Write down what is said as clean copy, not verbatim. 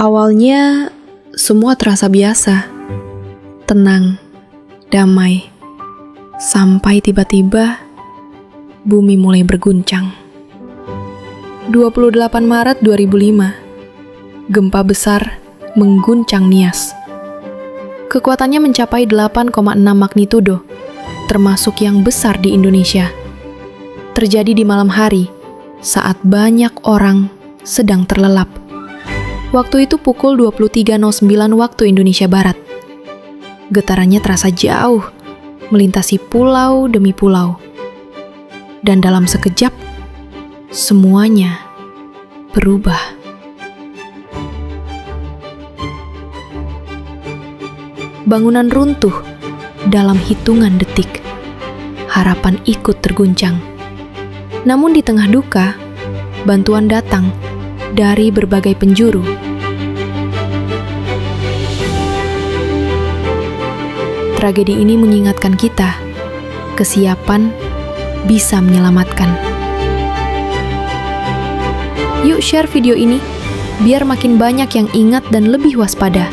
Awalnya, semua terasa biasa, tenang, damai, sampai tiba-tiba bumi mulai berguncang. 28 Maret 2005, gempa besar mengguncang Nias. Kekuatannya mencapai 8,6 magnitudo, termasuk yang besar di Indonesia. Terjadi di malam hari, saat banyak orang sedang terlelap. Waktu itu pukul 23.09 waktu Indonesia Barat. Getarannya terasa jauh, melintasi pulau demi pulau. Dan dalam sekejap, semuanya berubah. Bangunan runtuh dalam hitungan detik. Harapan ikut terguncang. Namun di tengah duka, bantuan datang dari berbagai penjuru. Tragedi ini mengingatkan kita, kesiapan bisa menyelamatkan. Yuk share video ini, biar makin banyak yang ingat dan lebih waspada.